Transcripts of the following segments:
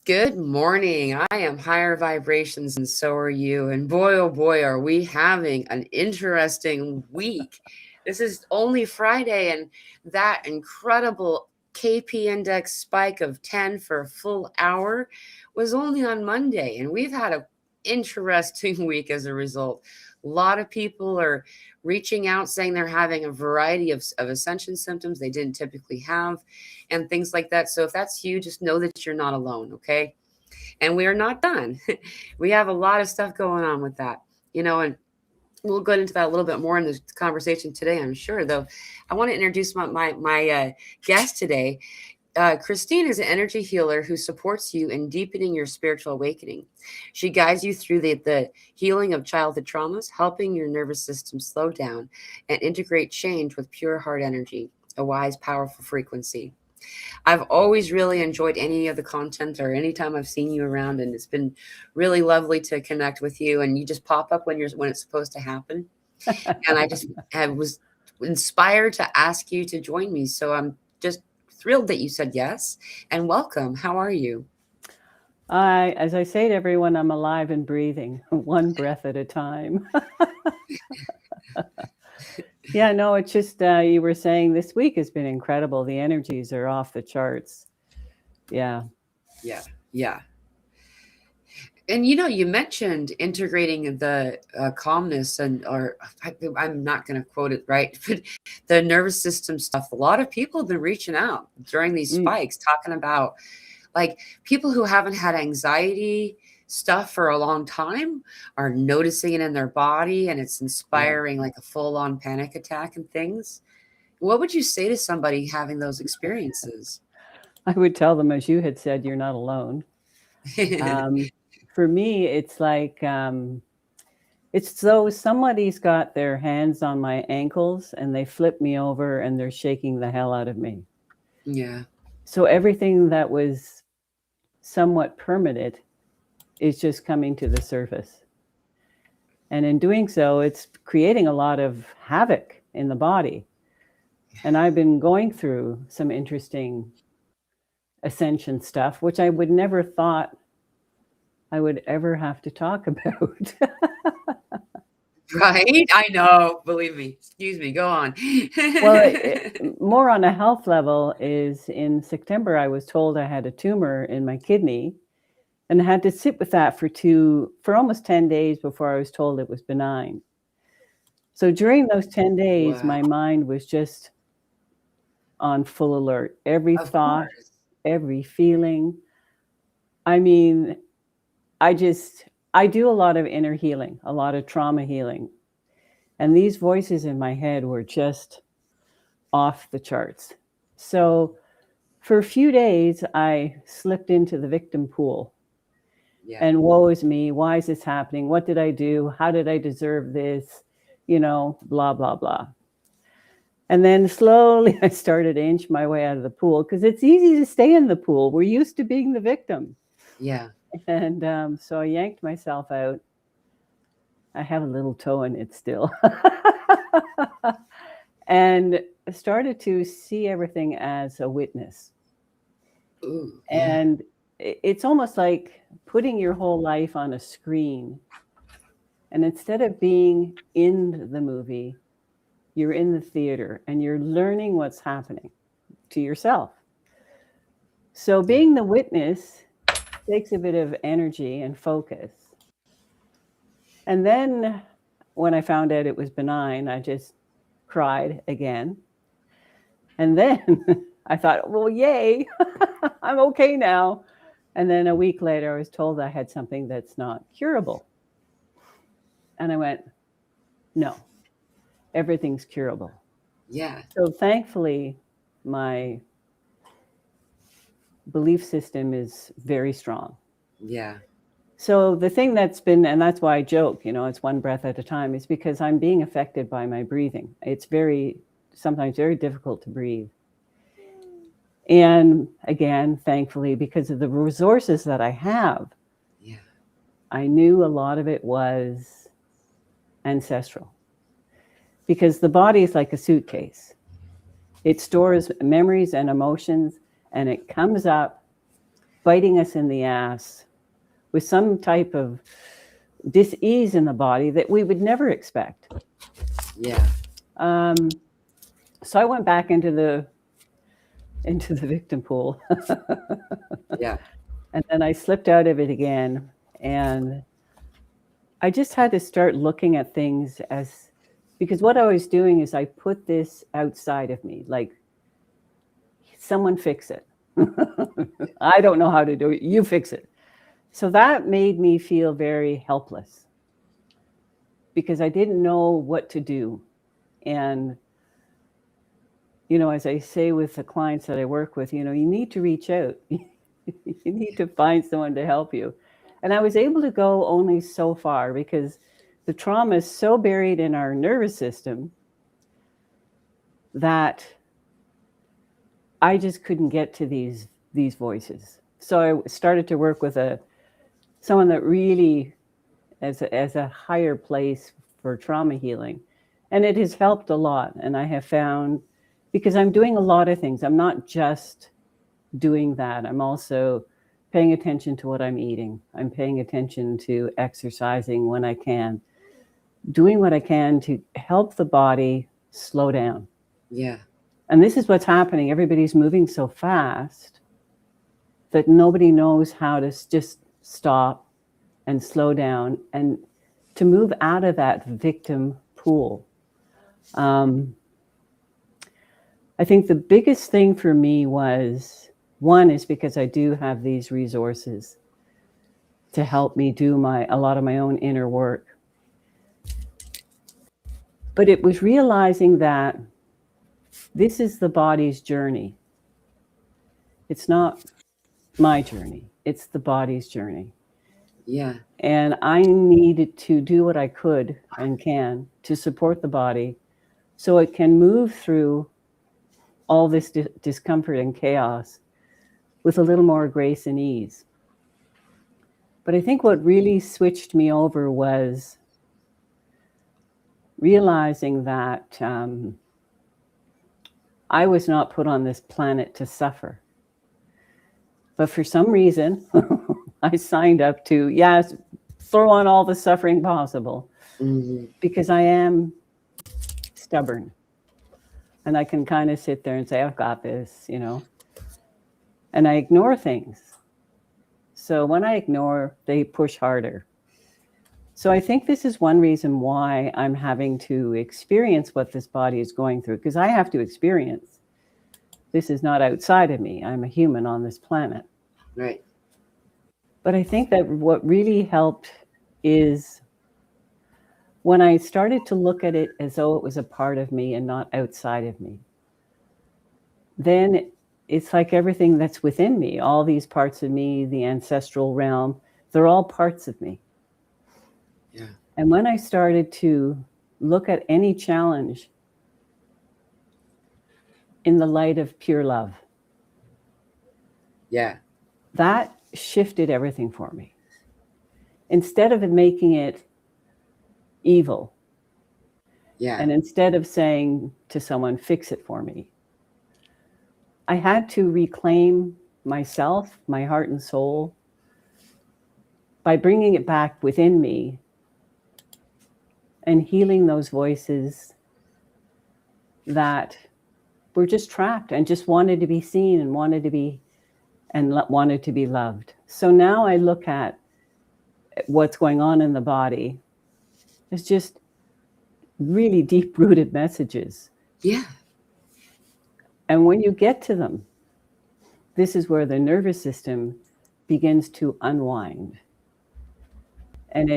Good morning. I am higher vibrations and so are you. And boy, oh boy, are we having an interesting week. This is only Friday, and that incredible KP index spike of 10 for a full hour was only on Monday. And we've had an interesting week as a result. A lot of people are reaching out saying they're having a variety of ascension symptoms they didn't typically have and things like that. So if that's you, just know that you're not alone, okay? And we are not done. We have a lot of stuff going on with that, and we'll get into that a little bit more in this conversation today, I'm sure. Though I want to introduce my guest today. Christine is an energy healer who supports you in deepening your spiritual awakening. She guides you through the healing of childhood traumas, helping your nervous system slow down and integrate change with pure heart energy, a wise, powerful frequency. I've always really enjoyed any of the content or anytime I've seen you around, and it's been really lovely to connect with you. And you just pop up when it's supposed to happen, and I was inspired to ask you to join me. So I'm just thrilled that you said yes, and welcome. How are you? As I say to everyone, I'm alive and breathing, one breath at a time. Yeah, no, it's just you were saying this week has been incredible. The energies are off the charts. Yeah. Yeah, yeah. And you mentioned integrating the calmness I'm not going to quote it right, but the nervous system stuff. A lot of people have been reaching out during these Mm, spikes, talking about like people who haven't had anxiety stuff for a long time are noticing it in their body, and it's yeah. inspiring like a full-on panic attack and things. What would you say to somebody having those experiences? I would tell them, as you had said, you're not alone. Um, for me, it's like it's though somebody's got their hands on my ankles and they flip me over and they're shaking the hell out of me. Yeah, So everything that was somewhat permanent is just coming to the surface. And in doing so, it's creating a lot of havoc in the body. And I've been going through some interesting ascension stuff, which I would never thought I would ever have to talk about. right. I know. Believe me. Excuse me. Go on. Well, more on a health level is in September, I was told I had a tumor in my kidney and I had to sit with that for almost 10 days before I was told it was benign. So during those 10 days, Wow. my mind was just on full alert. Every Of thought, course. every feeling. I mean, I do a lot of inner healing, a lot of trauma healing. And these voices in my head were just off the charts. So for a few days, I slipped into the victim pool. Yeah. And woe is me. Why is this happening? What did I do? How did I deserve this? Blah, blah, blah. And then slowly I started to inch my way out of the pool because it's easy to stay in the pool. We're used to being the victim. Yeah. And so I yanked myself out. I have a little toe in it still. And started to see everything as a witness. Ooh. Yeah. And it's almost like putting your whole life on a screen. And instead of being in the movie, you're in the theater and you're learning what's happening to yourself. So Yeah. being the witness takes a bit of energy and focus. And then when I found out it was benign, I just cried again. And then I thought, well, yay, I'm okay now. And then a week later, I was told I had something that's not curable. And I went, no, everything's curable. Yeah. So thankfully, my belief system is very strong. Yeah. So the thing that's been, and that's why I joke, it's one breath at a time, is because I'm being affected by my breathing. It's sometimes very difficult to breathe. And again, thankfully, because of the resources that I have, Yeah. I knew a lot of it was ancestral. Because the body is like a suitcase. It stores memories and emotions, and it comes up biting us in the ass with some type of dis-ease in the body that we would never expect. Yeah. So I went back into the victim pool. Yeah. And then I slipped out of it again. And I just had to start looking at things because what I was doing is I put this outside of me, like, someone fix it. I don't know how to do it. You fix it. So that made me feel very helpless because I didn't know what to do. And, as I say with the clients that I work with, you need to reach out. You need to find someone to help you. And I was able to go only so far because the trauma is so buried in our nervous system that I just couldn't get to these voices. So I started to work with someone that really as a higher place for trauma healing. And it has helped a lot. And I have found, because I'm doing a lot of things, I'm not just doing that. I'm also paying attention to what I'm eating. I'm paying attention to exercising when I can, doing what I can to help the body slow down. Yeah. And this is what's happening. Everybody's moving so fast that nobody knows how to just stop and slow down and to move out of that victim pool. I think the biggest thing for me was, one is because I do have these resources to help me do a lot of my own inner work. But it was realizing that this is the body's journey. It's not my journey. It's the body's journey. Yeah. And I needed to do what I could and can to support the body so it can move through all this discomfort and chaos with a little more grace and ease. But I think what really switched me over was realizing that I was not put on this planet to suffer. But for some reason, I signed up to, throw on all the suffering possible, because I am stubborn. And I can kind of sit there and say, I've got this, and I ignore things. So when I ignore, they push harder. So I think this is one reason why I'm having to experience what this body is going through, because I have to experience. This is not outside of me. I'm a human on this planet. Right. But I think that what really helped is when I started to look at it as though it was a part of me and not outside of me. Then it's like everything that's within me, all these parts of me, the ancestral realm, they're all parts of me. Yeah. And when I started to look at any challenge in the light of pure love, Yeah. that shifted everything for me. Instead of making it evil, and instead of saying to someone, fix it for me, I had to reclaim myself, my heart and soul, by bringing it back within me and healing those voices that were just trapped and just wanted to be seen and wanted to be loved. So now I look at what's going on in the body as just really deep-rooted messages. Yeah. And when you get to them, this is where the nervous system begins to unwind. And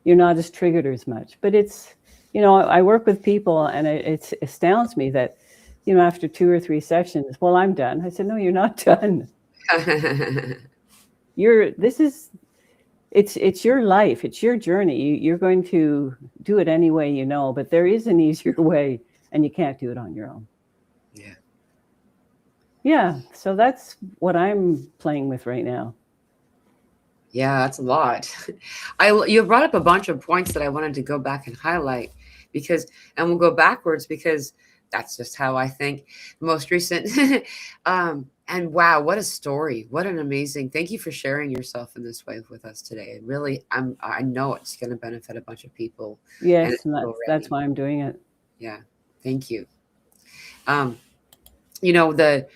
you're not as triggered as much. But it's, I work with people and it astounds me that, after 2 or 3 sessions, well, I'm done. I said, no, you're not done. It's your life. It's your journey. You're going to do it any way but there is an easier way and you can't do it on your own. Yeah. Yeah. So that's what I'm playing with right now. Yeah, that's a lot. You brought up a bunch of points that I wanted to go back and highlight and we'll go backwards because that's just how I think. Most recent And wow, what a story. What an amazing. Thank you for sharing yourself in this way with us today. Really, I know it's going to benefit a bunch of people, and Yes, it's and that's already. why I'm doing it. Yeah. Thank you. Um, you know, the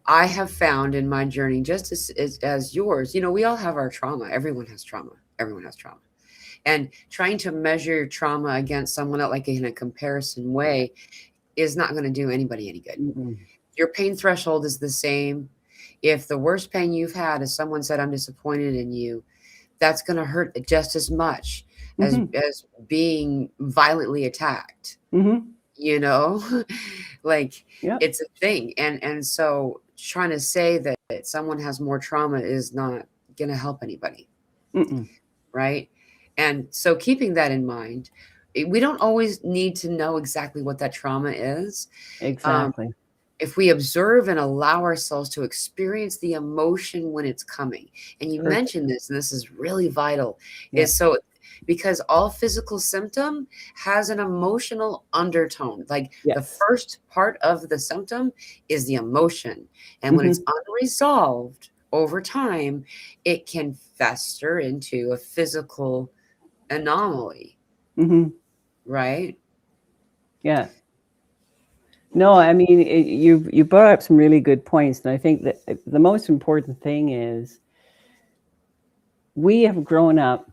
I have found in my journey, just as yours, you know, we all have our trauma. Everyone has trauma. Everyone has trauma. And trying to measure trauma against someone else, like in a comparison way, is not going to do anybody any good. Mm-mm. Your pain threshold is the same. If the worst pain you've had is someone said, I'm disappointed in you, that's going to hurt just as much Mm-hmm. as being violently attacked, Mm-hmm. you know? Like Yep. it's a thing. And so trying to say that someone has more trauma is not going to help anybody, Mm-mm. right? And so keeping that in mind, we don't always need to know exactly what that trauma is. Um, Exactly. if we observe and allow ourselves to experience the emotion when it's coming, and you Perfect. mentioned this, and this is really vital, Yeah. is so because all physical symptom has an emotional undertone. Like the Yes. first part of the symptom is the emotion, and when it's Mm-hmm. unresolved over time, it can fester into a physical anomaly, Mm-hmm. right? Yeah. No, I mean, you brought up some really good points, and I think that the most important thing is we have grown up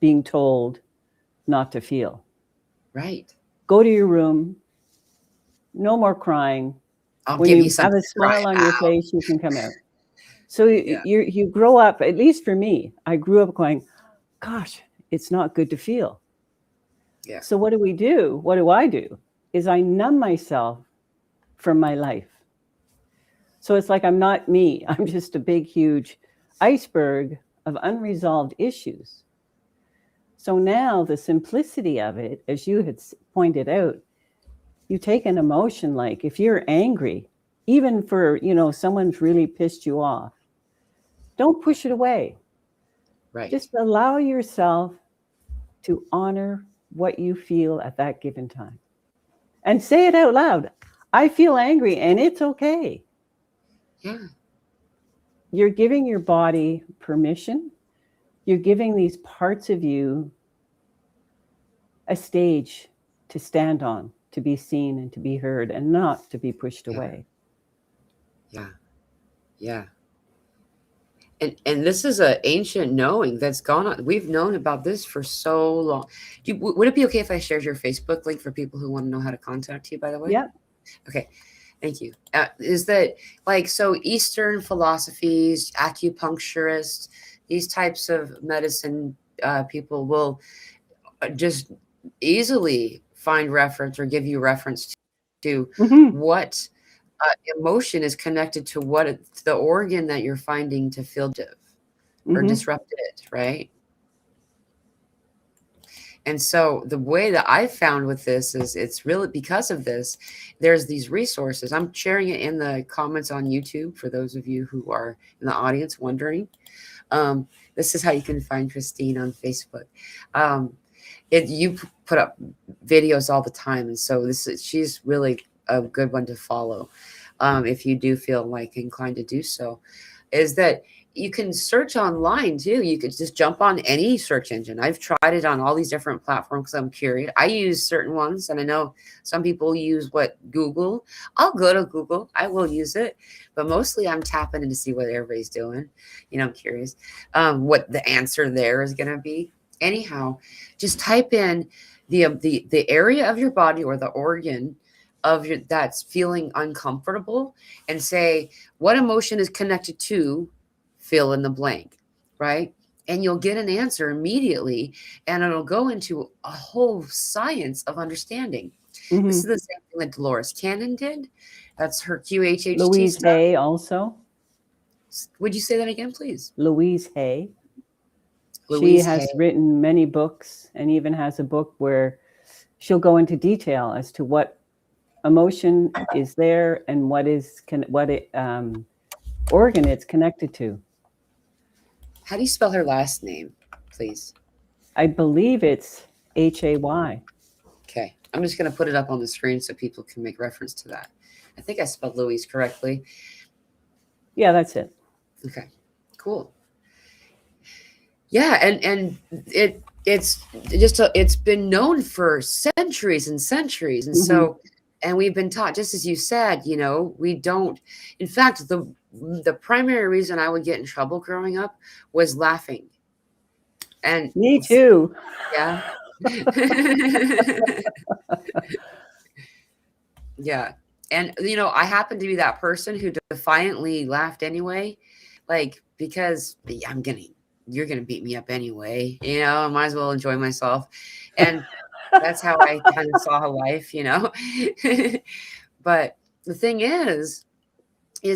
being told not to feel. Right. Go to your room. No more crying. I'll When give you you have something a to cry smile on your about. face, you can come out. So Yeah. you grow up. At least for me, I grew up going, "Gosh, it's not good to feel." Yeah. So what do we do? What do I do? Is I numb myself from my life. So it's like I'm not me. I'm just a big, huge iceberg of unresolved issues. So now the simplicity of it, as you had pointed out, you take an emotion like if you're angry, even for, someone's really pissed you off, don't push it away. Right. Just allow yourself to honor what you feel at that given time and say it out loud. I feel angry and it's okay. Yeah. You're giving your body permission. You're giving these parts of you a stage to stand on, to be seen and to be heard and not to be pushed Yeah. away. Yeah. Yeah. And this is an ancient knowing that's gone on. We've known about this for so long. Would it be okay if I shared your Facebook link for people who want to know how to contact you, by the way? Yeah. Okay. Thank you. Is that like so Eastern philosophies, acupuncturists, these types of medicine people will just easily find reference or give you reference to Mm-hmm. what emotion is connected to the organ that you're finding to feel or Mm-hmm. disrupted, right? And so the way that I've found with this is it's really because of this, there's these resources. I'm sharing it in the comments on YouTube for those of you who are in the audience wondering. This is how you can find Christine on Facebook. Um, you put up videos all the time, and so she's really a good one to follow. If you do feel like inclined to do so, is that you can search online too. You could just jump on any search engine. I've tried it on all these different platforms because I'm curious. I use certain ones, and I know some people use Google. I'll go to Google. I will use it, but mostly I'm tapping in to see what everybody's doing. I'm curious what the answer there is going to be. Anyhow, just type in the area of your body or the organ that's feeling uncomfortable and say what emotion is connected to fill in the blank, right? And you'll get an answer immediately, and it'll go into a whole science of understanding. This is Mm-hmm. the same thing that Dolores Cannon did. That's her QHHT Louise stuff. Hay also. Would you say that again, please? Louise Hay. She Louise Hay. has written many books and even has a book where she'll go into detail as to what emotion is there and what organ it's connected to. How do you spell her last name, please? I believe it's Hay. Okay. I'm just going to put it up on the screen so people can make reference to that. I think I spelled Louise correctly. Yeah, that's it. Okay, cool. Yeah, and it's just it's been known for centuries and centuries, and Mm-hmm. so and we've been taught, just as you said, we don't. In fact, the primary reason I would get in trouble growing up was laughing, and Me too. yeah. Yeah. And I happen to be that person who defiantly laughed anyway, like because you're gonna beat me up anyway, I might as well enjoy myself. And that's how I kind of saw life. But the thing is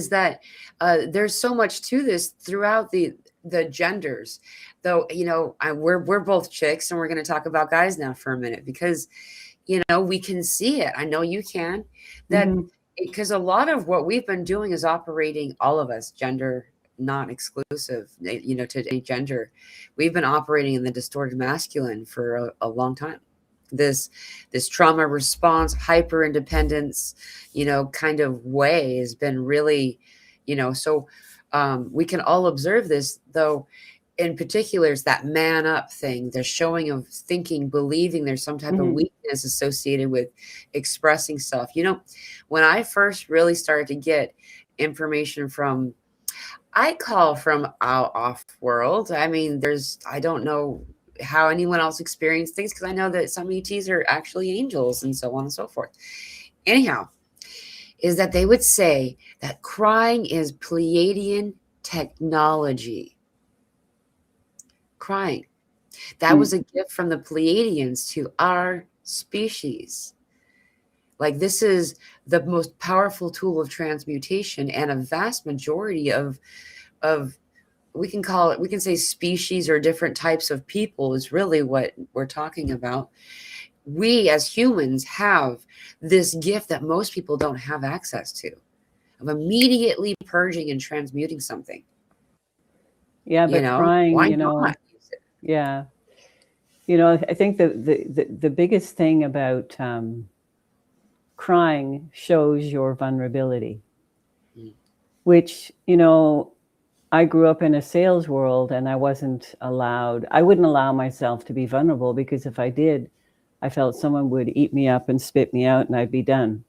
that there's so much to this throughout the genders, though. We're both chicks, and we're going to talk about guys now for a minute, because we can see it. I know you can. That Mm-hmm. because a lot of what we've been doing is operating, all of us, gender not exclusive, to any gender. We've been operating in the distorted masculine for a long time. This trauma response, hyper independence, kind of way has been really, so we can all observe this, though. In particular, is that man up thing, the showing of thinking, believing there's some type of Mm-hmm. weakness associated with expressing stuff. When I first really started to get information from, I call from out off world. I mean, I don't know how anyone else experienced things, because I know that some ETs are actually angels and so on and so forth. Anyhow, is that they would say that crying is Pleiadian technology. Crying. That was a gift from the Pleiadians to our species. Like, this is the most powerful tool of transmutation, and a vast majority of we can say species or different types of people is really what we're talking about. We as humans have this gift that most people don't have access to, of immediately purging and transmuting something. Yeah, but crying, Why not use it? yeah. I think the biggest thing about crying shows your vulnerability, which, I grew up in a sales world, and I wouldn't allow myself to be vulnerable, because if I did, I felt someone would eat me up and spit me out and I'd be done.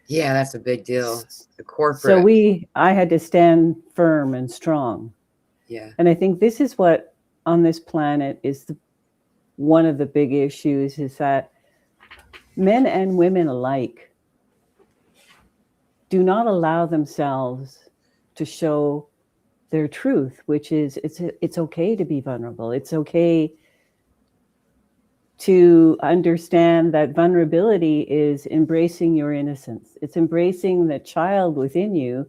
Yeah, that's a big deal. The corporate. So I had to stand firm and strong. Yeah. And I think this is what on this planet is one of the big issues, is that men and women alike do not allow themselves to show their truth, which is it's okay to be vulnerable. It's okay to understand that vulnerability is embracing your innocence. It's embracing the child within you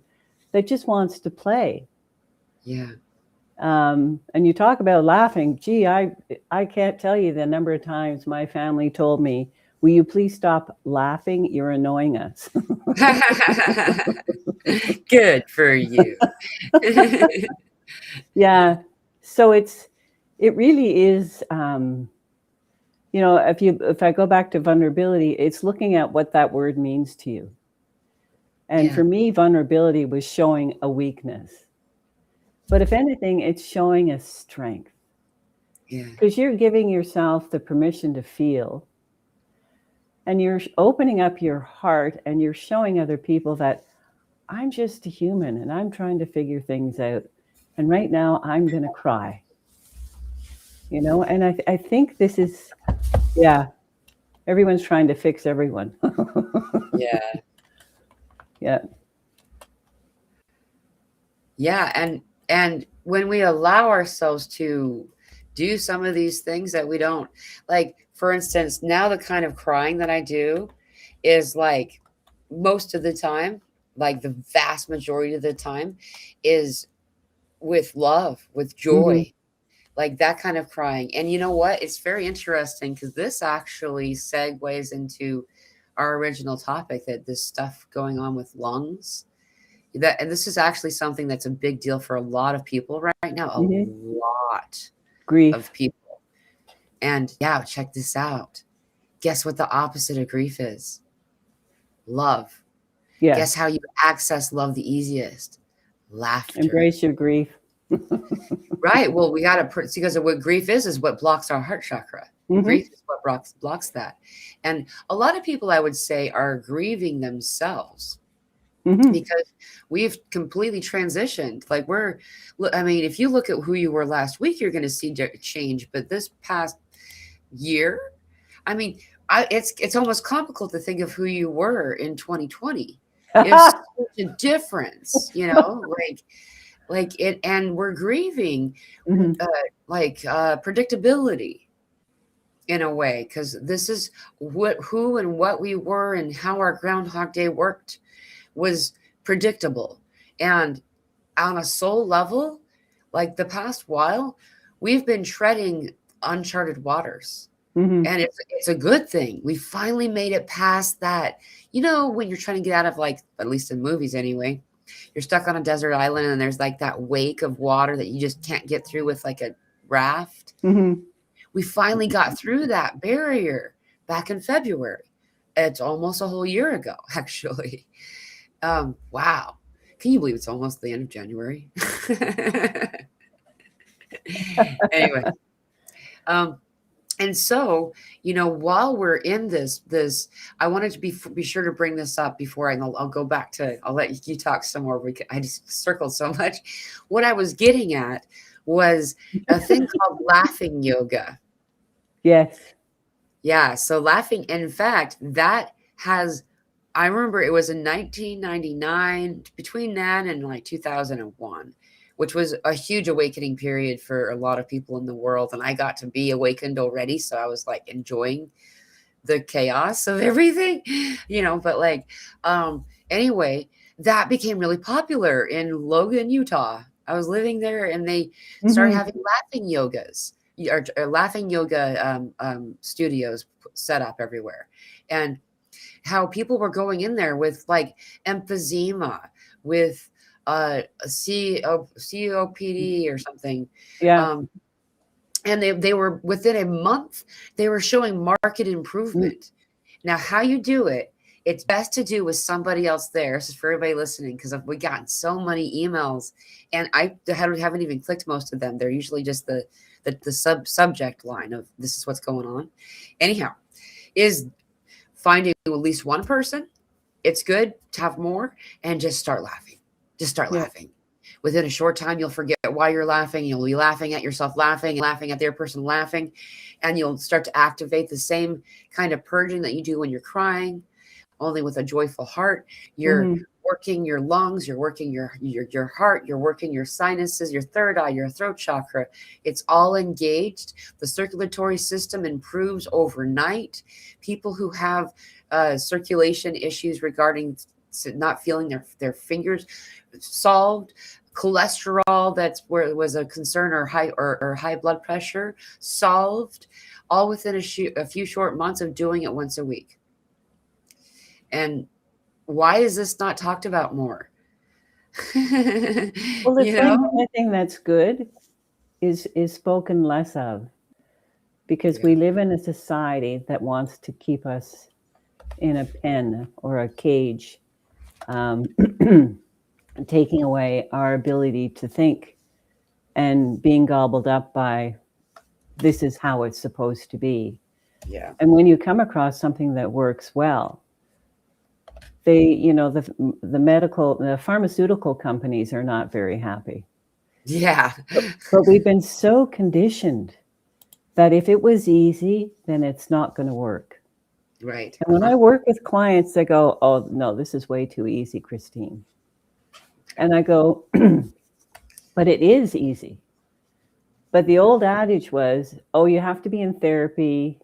that just wants to play. Yeah. And you talk about laughing. Gee, I can't tell you the number of times my family told me, "Will you please stop laughing? You're annoying us." Good for you. Yeah. So it really is, if I go back to vulnerability, it's looking at what that word means to you. And for me, vulnerability was showing a weakness. But if anything, it's showing a strength. Yeah. Because you're giving yourself the permission to feel, and you're opening up your heart, and you're showing other people that I'm just a human and I'm trying to figure things out. And right now I'm going to cry. And I think this is, everyone's trying to fix everyone. Yeah. Yeah. Yeah. And when we allow ourselves to do some of these things that we don't like, for instance, now the kind of crying that I do is like most of the time, like the vast majority of the time, is with love, with joy. Mm-hmm. Like that kind of crying. And you know what? It's very interesting, because this actually segues into our original topic, that this stuff going on with lungs. And this is actually something that's a big deal for a lot of people right now. A lot Grief. of people. And yeah, check this out. Guess what the opposite of grief is? Love. Yeah. Guess how you access love the easiest? Laughter. Embrace your grief. Right. Well, we got to, because of what grief is what blocks our heart chakra. Hmm. Grief is what blocks that. And a lot of people, I would say, are grieving themselves Hmm. because we've completely transitioned. Like I mean, if you look at who you were last week, you're going to see change. But this past year, I mean, it's almost comical to think of who you were in 2020. It's such a difference, like it, and we're grieving Hmm. predictability in a way, because this is who and what we were and how our Groundhog Day worked was predictable. And on a soul level, like the past while, we've been treading uncharted waters. Hmm. And it's a good thing. We finally made it past that. When you're trying to get out of, like, at least in movies anyway, you're stuck on a desert island and there's like that wake of water that you just can't get through with like a raft. Hmm. We finally got through that barrier back in February. It's almost a whole year ago, actually. Wow. Can you believe it's almost the end of January? Anyway, and so, while we're in this, I wanted to be sure to bring this up before I'll go back to, I'll let you talk some more. I just circled so much. What I was getting at was a thing called laughing yoga. Yes. Yeah. So laughing, and in fact, I remember it was in 1999, between that and like 2001, which was a huge awakening period for a lot of people in the world. And I got to be awakened already. So I was like enjoying the chaos of everything, but like, anyway, that became really popular in Logan, Utah. I was living there and they started Hmm. having laughing yogas or laughing yoga studios set up everywhere. And how people were going in there with like emphysema, with COPD or something. Yeah. Um, and they were, within a month, they were showing market improvement. Now, how you do it, it's best to do with somebody else there. This is for everybody listening, because we gotten so many emails, and I haven't even clicked most of them. They're usually just the subject line of this is what's going on. Anyhow, is finding at least one person. It's good to have more, and just start laughing. Just start Yeah. laughing. Within a short time, you'll forget why you're laughing. You'll be laughing at yourself, laughing at the other person laughing, and you'll start to activate the same kind of purging that you do when you're crying, only with a joyful heart. You're Hmm. working your lungs, you're working your heart, you're working your sinuses, your third eye, your throat chakra. It's all engaged. The circulatory system improves overnight. People who have circulation issues regarding not feeling their fingers solved. Cholesterol, that's where it was a concern, or high blood pressure, solved, all within a few short months of doing it once a week. And why is this not talked about more? Well, you know? anything that's good is spoken less of, because Yeah. we live in a society that wants to keep us in a pen or a cage, taking away our ability to think and being gobbled up by this is how it's supposed to be. Yeah. And when you come across something that works well, the pharmaceutical companies are not very happy. Yeah. But we've been so conditioned that if it was easy, then it's not going to work. Right. And when I work with clients, they go, "Oh, no, this is way too easy, Christine." And I go, "But it is easy." But the old adage was, "Oh, you have to be in therapy,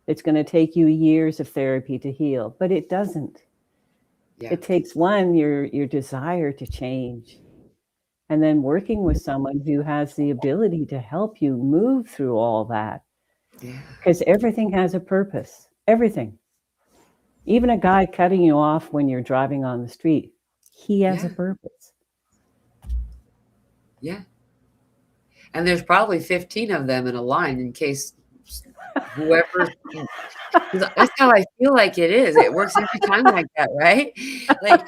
it's going to take you years of therapy to heal." But it doesn't. Yeah. It takes your desire to change, and then working with someone who has the ability to help you move through all that, Yeah. because everything has a purpose. Everything. Even a guy cutting you off when you're driving on the street, he has Yeah. a purpose. Yeah. And there's probably 15 of them in a line in case whoever. That's how I feel like it is. It works every time like that, right? Like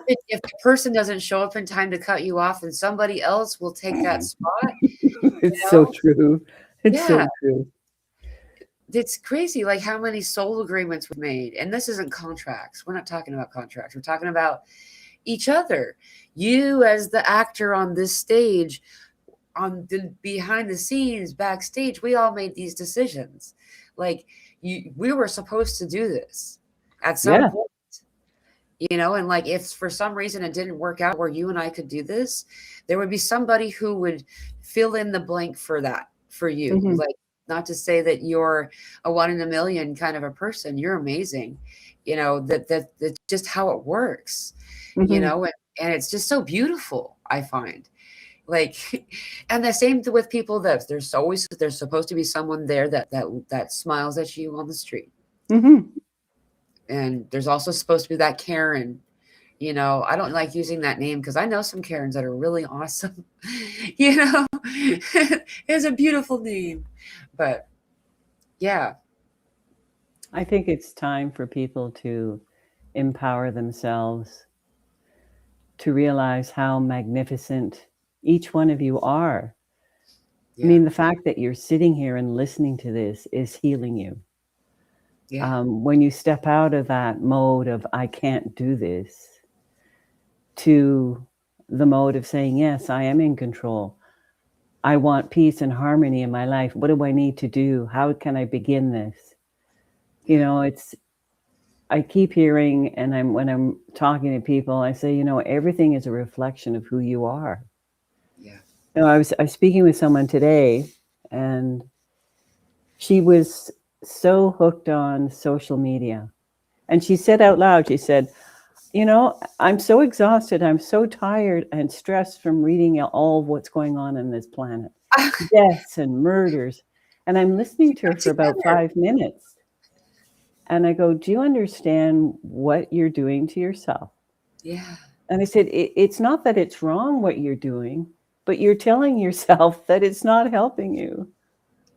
if the person doesn't show up in time to cut you off, and somebody else will take that spot, It's so know? true. It's Yeah, so true. it's crazy. Like how many soul agreements we've made, and this isn't contracts. We're not talking about contracts. We're talking about each other. You as the actor on this stage, on the behind the scenes, backstage, we all made these decisions. Like we were supposed to do this at some Yeah. point, and like if for some reason it didn't work out where you and I could do this, there would be somebody who would fill in the blank for that for you. Hmm. Like, not to say that you're a one in a million kind of a person. You're amazing. That's just how it works, Hmm. and it's just so beautiful, I find. Like, and the same with people that there's supposed to be someone there that smiles at you on the street. Hmm. And there's also supposed to be that Karen. I don't like using that name because I know some Karens that are really awesome. you know, it's a beautiful name. But yeah, I think it's time for people to empower themselves, to realize how magnificent each one of you are. I yeah, mean, the fact that you're sitting here and listening to this is healing you. yeah, When you step out of that mode of, I can't do this, to the mode of saying, yes, I am in control. I want peace and harmony in my life. What do I need to do? How can I begin this? yeah, I keep hearing, and when I'm talking to people, I say, everything is a reflection of who you are. yeah. I was speaking with someone today, and she was so hooked on social media. And she said out loud, she said, I'm so exhausted. I'm so tired and stressed from reading all of what's going on this planet, deaths and murders. And I'm listening to her for about Together. 5 minutes. And I go, do you understand what you're doing to yourself? Yeah, And I said, it's not that it's wrong what you're doing, but you're telling yourself that it's not helping you.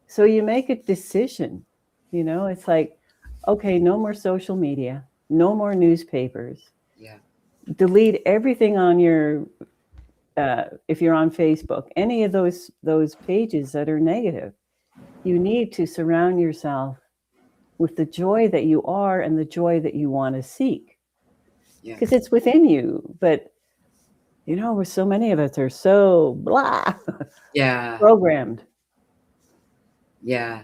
So you make a decision. It's like, okay, no more social media, no more newspapers. yeah, Delete everything on your, if you're on Facebook, any of those pages that are negative. You need to surround yourself with the joy that you are and the joy that you want to seek, yeah, because it's within you. But where so many of us are so blah yeah, programmed. yeah.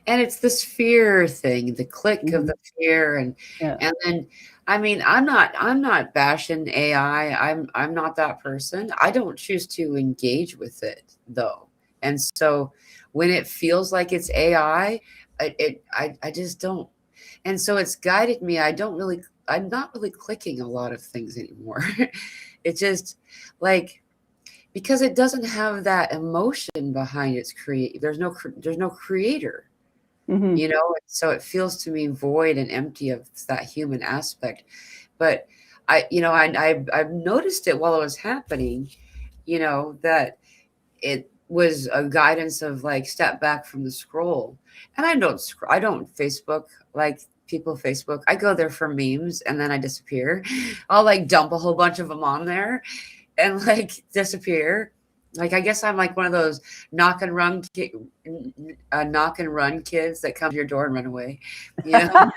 And it's this fear thing, the click of Hmm. the fear, Yeah. and then I mean, I'm not bashing AI. I'm not that person. I don't choose to engage with it though. And so when it feels like it's AI, I just don't. And so it's guided me. I'm not really clicking a lot of things anymore. It just like because it doesn't have that emotion behind its create. There's no creator, Hmm. so it feels to me void and empty of that human aspect. But I've noticed it while it was happening, that it was a guidance of like step back from the scroll. And I don't Facebook like people Facebook. I go there for memes and then I disappear. I'll like dump a whole bunch of them on there and like disappear. Like I guess I'm like one of those knock and run kids that come to your door and run away. You know,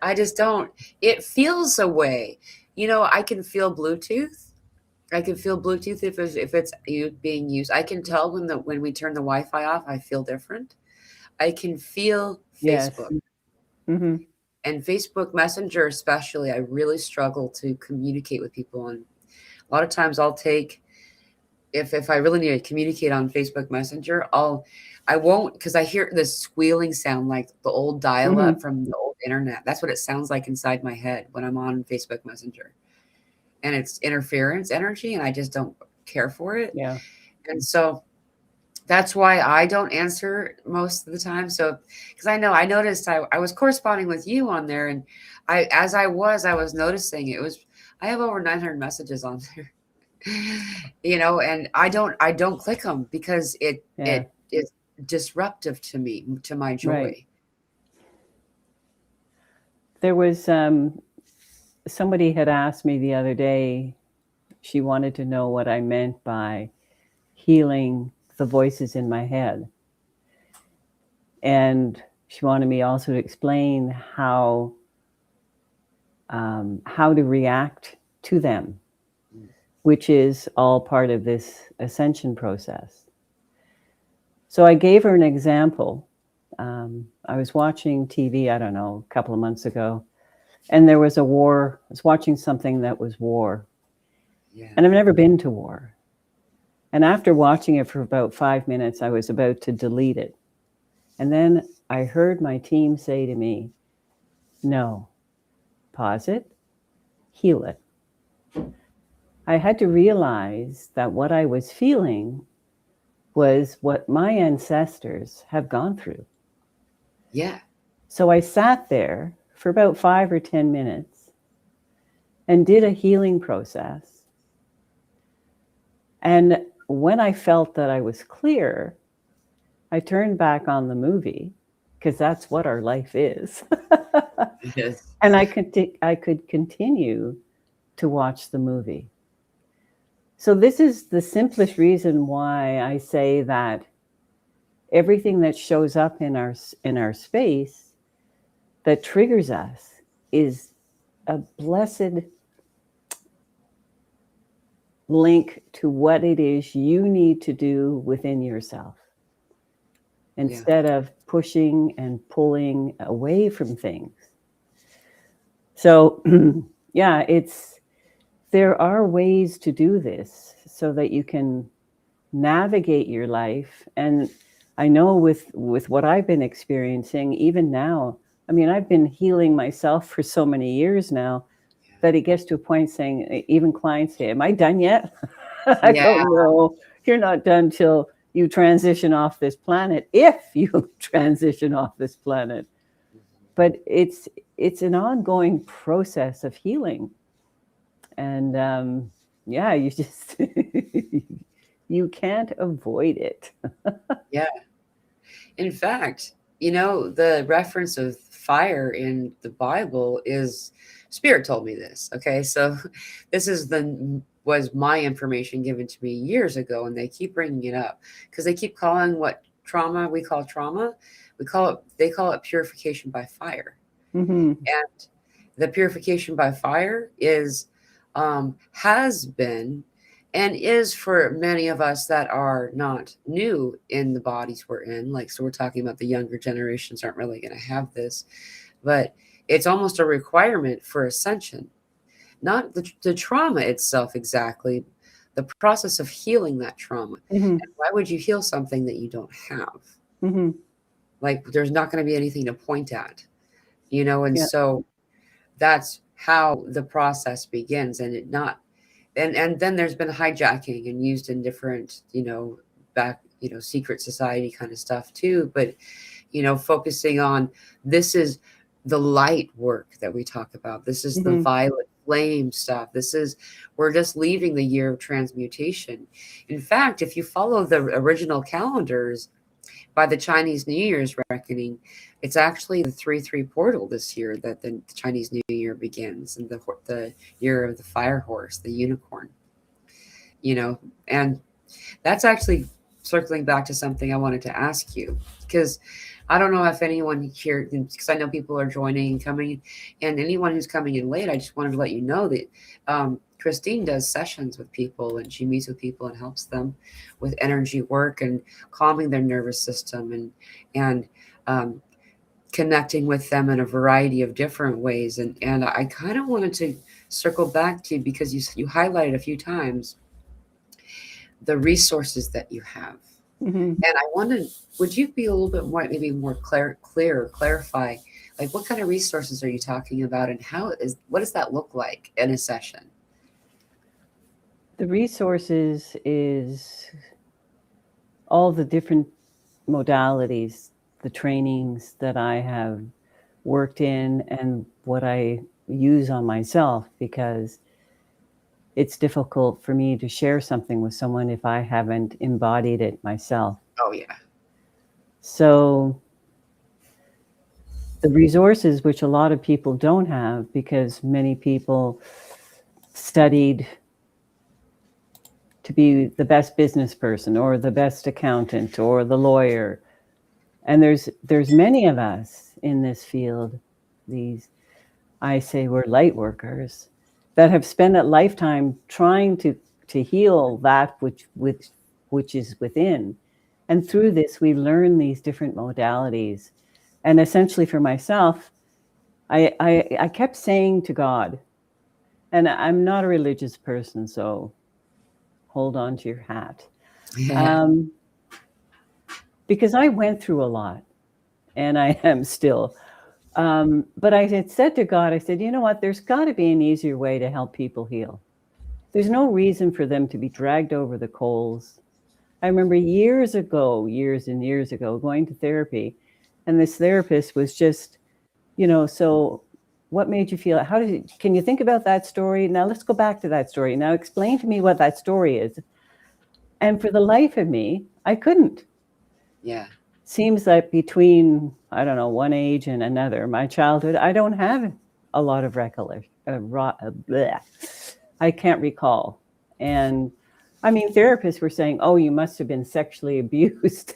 I just don't. It feels a way. I can feel Bluetooth. I can feel Bluetooth if it's being used. I can tell when we turn the Wi-Fi off. I feel different. I can feel Yes. Facebook. Hmm. And Facebook Messenger, especially, I really struggle to communicate with people. And a lot of times, I'll take if I really need to communicate on Facebook Messenger, I won't because I hear this squealing sound like the old Hmm. dial-up from the old internet. That's what it sounds like inside my head when I'm on Facebook Messenger, and it's interference energy, and I just don't care for it. Yeah. And so that's why I don't answer most of the time. So, because I noticed I was corresponding with you on there, and I was noticing I have over 900 messages on there. And I don't click them because it Yeah, it is disruptive to me, to my right. joy. There was somebody had asked me the other day, she wanted to know what I meant by healing the voices in my head. And she wanted me also to explain how to react to them, which is all part of this ascension process. So I gave her an example. I was watching TV, I don't know, a couple of months ago, and there was a war. I was watching something that was war. Yeah. And I've never been to war. And after watching it for about 5 minutes, I was about to delete it. And then I heard my team say to me, no, pause it, heal it. I had to realize that what I was feeling was what my ancestors have gone through. Yeah. So I sat there for about 5 or 10 minutes and did a healing process. And when I felt that I was clear, I turned back on the movie, because that's what our life is. Yes. And I could continue to watch the movie. So this is the simplest reason why I say that everything that shows up in our space that triggers us is a blessed link to what it is you need to do within yourself, instead of pushing and pulling away from things. So yeah, there are ways to do this so that you can navigate your life. And I know with what I've been experiencing, even now, I mean, I've been healing myself for so many years now that it gets to a point saying, even clients say, am I done yet? I Yeah. don't know. You're not done till you transition off this planet, if you transition off this planet. But it's an ongoing process of healing. And yeah, you just you can't avoid it. Yeah. In fact, the reference of fire in the Bible is Spirit told me this. Okay. So this was my information given to me years ago, and they keep bringing it up because they keep calling what trauma we call trauma. They call it purification by fire. Mm-hmm. And the purification by fire has been and is for many of us that are not new in the bodies we're in. Like, so we're talking about the younger generations aren't really going to have this, but it's almost a requirement for ascension, not the trauma itself exactly, the process of healing that trauma. Mm-hmm. And why would you heal something that you don't have? Mm-hmm. Like, there's not going to be anything to point at, and Yeah. so that's how the process begins. And it not and then there's been hijacking and used in different back secret society kind of stuff too, but focusing on, this is the light work that we talk about, this is the Mm-hmm. violet flame stuff, we're just leaving the year of transmutation. In fact, if you follow the original calendars, by the Chinese New Year's reckoning, it's actually the 3-3 portal this year that the Chinese New Year begins, and the year of the fire horse, the unicorn. And that's actually circling back to something I wanted to ask you, because I don't know if anyone here, because I know people are joining and coming, and anyone who's coming in late, I just wanted to let you know that Christine does sessions with people, and she meets with people and helps them with energy work and calming their nervous system, and connecting with them in a variety of different ways. And I kind of wanted to circle back to, because you highlighted a few times the resources that you have. Mm-hmm. And I wondered, would you be a little bit more, maybe more clear, or clarify, like, what kind of resources are you talking about, and what does that look like in a session? The resources is all the different modalities, the trainings that I have worked in, and what I use on myself, because it's difficult for me to share something with someone if I haven't embodied it myself. Oh yeah. So the resources, which a lot of people don't have, because many people studied to be the best business person or the best accountant or the lawyer. And there's many of us in this field, these, I say we're light workers, that have spent a lifetime trying to heal that which is within. And through this, we learn these different modalities. And essentially for myself, I kept saying to God, and I'm not a religious person, so hold on to your hat. Because I went through a lot, and I am still. But I had said to God, I said, you know what, there's got to be an easier way to help people heal. There's no reason for them to be dragged over the coals. I remember years and years ago, going to therapy, and this therapist was just, so what made you feel, can you think about that story? Now let's go back to that story. Now explain to me what that story is. And for the life of me, I couldn't. Yeah. Seems that between, I don't know, one age and another, my childhood, I don't have a lot of recollection. I can't recall. And I mean, therapists were saying, oh, you must have been sexually abused.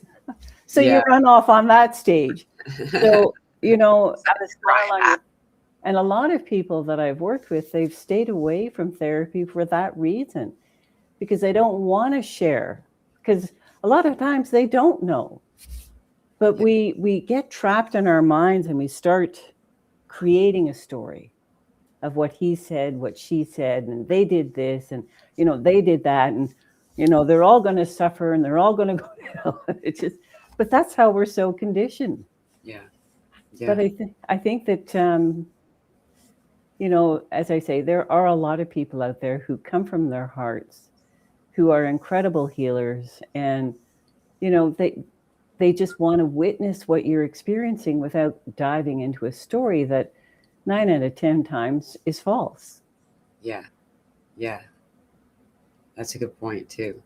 So you run off on that stage. So, and a lot of people that I've worked with, they've stayed away from therapy for that reason, because they don't want to share, because a lot of times they don't know. But we get trapped in our minds and we start creating a story of what he said, what she said, and they did this, and they did that, and they're all going to suffer and they're all going to go to hell. It's just, but that's how we're so conditioned. Yeah. But I think that as I say, there are a lot of people out there who come from their hearts, who are incredible healers, and they just want to witness what you're experiencing without diving into a story that 9 out of 10 times is false. Yeah. That's a good point too.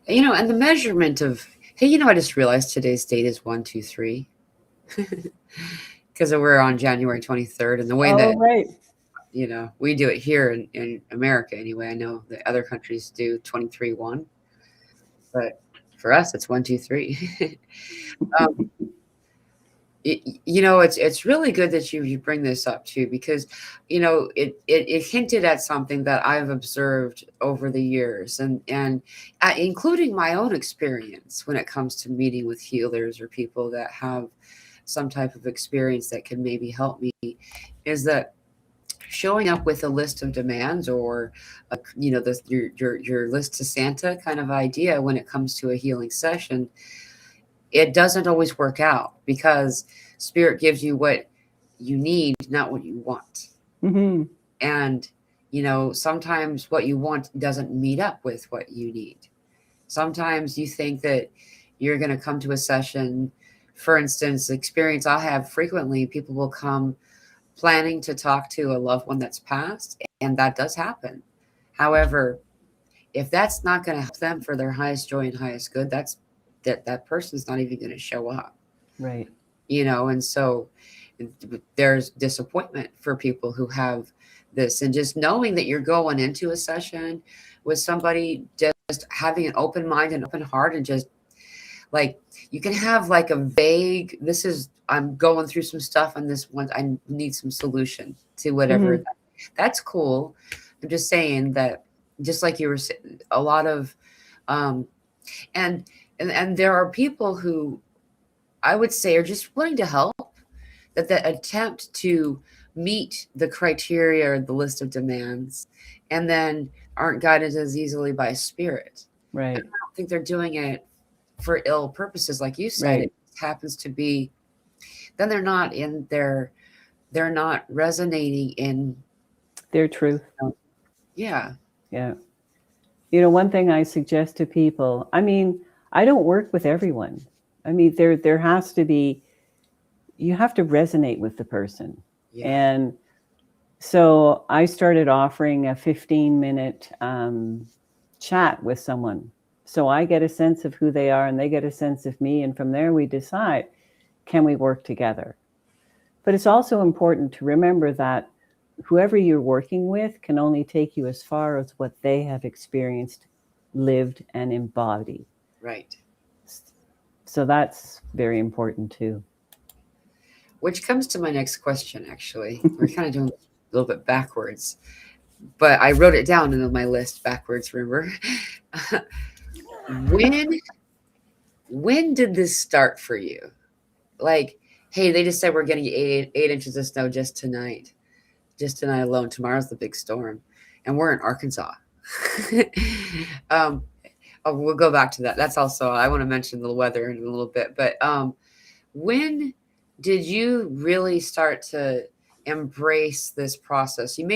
And the measurement of, hey, I just realized today's date is 123 because we're on January 23rd, and the way that right. We do it here in America anyway. I know that other countries do 23-1, but for us it's 123. It's really good that you bring this up too, because it hinted at something that I've observed over the years, and including my own experience when it comes to meeting with healers or people that have some type of experience that can maybe help me, is that showing up with a list of demands or your list to Santa kind of idea when it comes to a healing session, it doesn't always work out, because spirit gives you what you need, not what you want. Mm-hmm. And sometimes what you want doesn't meet up with what you need. Sometimes you think that you're going to come to a session, for instance, experience I have frequently, people will come planning to talk to a loved one that's passed, and that does happen. However, if that's not going to help them for their highest joy and highest good, that person's not even going to show up. Right. And so there's disappointment for people who have this, and just knowing that you're going into a session with somebody, just having an open mind and open heart, and just like, you can have like a vague, I'm going through some stuff on this one, I need some solution to whatever. Mm-hmm. That's cool. I'm just saying that, just like you were saying, a lot of and there are people who I would say are just willing to help, that attempt to meet the criteria or the list of demands, and then aren't guided as easily by spirit. Right. And I don't think they're doing it for ill purposes, like you said. Right. It happens to be, then they're not resonating in their truth. Yeah. One thing I suggest to people, I mean, I don't work with everyone. I mean, there has to be, you have to resonate with the person. Yeah. And So I started offering a 15-minute chat with someone. So I get a sense of who they are and they get a sense of me. And from there, we decide, can we work together? But it's also important to remember that whoever you're working with can only take you as far as what they have experienced, lived, and embodied. Right. So that's very important too. Which comes to my next question, actually. We're kind of doing a little bit backwards, but I wrote it down in my list backwards, remember? when did this start for you? Like, hey, they just said we're getting 8 inches of snow just tonight alone. Tomorrow's the big storm, and we're in Arkansas. We'll go back to that. That's also, I want to mention the weather in a little bit, but when did you really start to embrace this process? You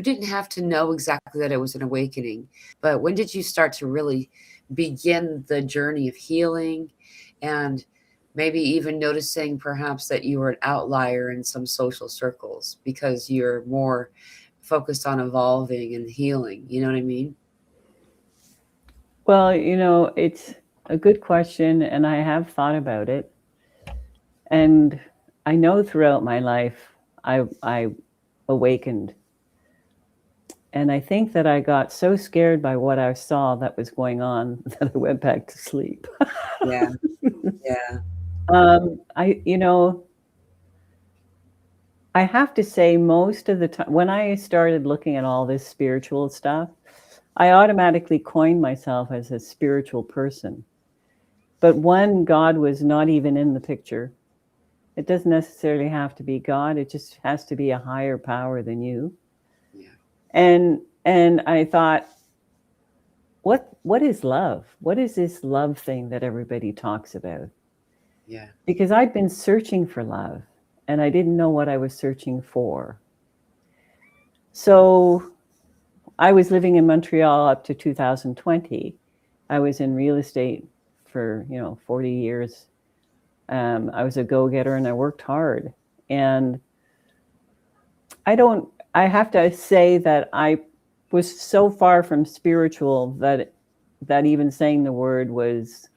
didn't have to know exactly that it was an awakening, but when did you start to really begin the journey of healing, and maybe even noticing perhaps that you were an outlier in some social circles because you're more focused on evolving and healing? You know what I mean? Well, it's a good question, and I have thought about it. And I know throughout my life, I awakened. And I think that I got so scared by what I saw that was going on that I went back to sleep. Yeah. Yeah. I have to say, most of the time, when I started looking at all this spiritual stuff, I automatically coined myself as a spiritual person. But when God was not even in the picture, it doesn't necessarily have to be God. It just has to be a higher power than you. Yeah. And I thought, what is love? What is this love thing that everybody talks about? Yeah. Because I'd been searching for love, and I didn't know what I was searching for. So I was living in Montreal up to 2020. I was in real estate for 40 years. I was a go-getter and I worked hard. And I have to say that I was so far from spiritual that even saying the word wasn't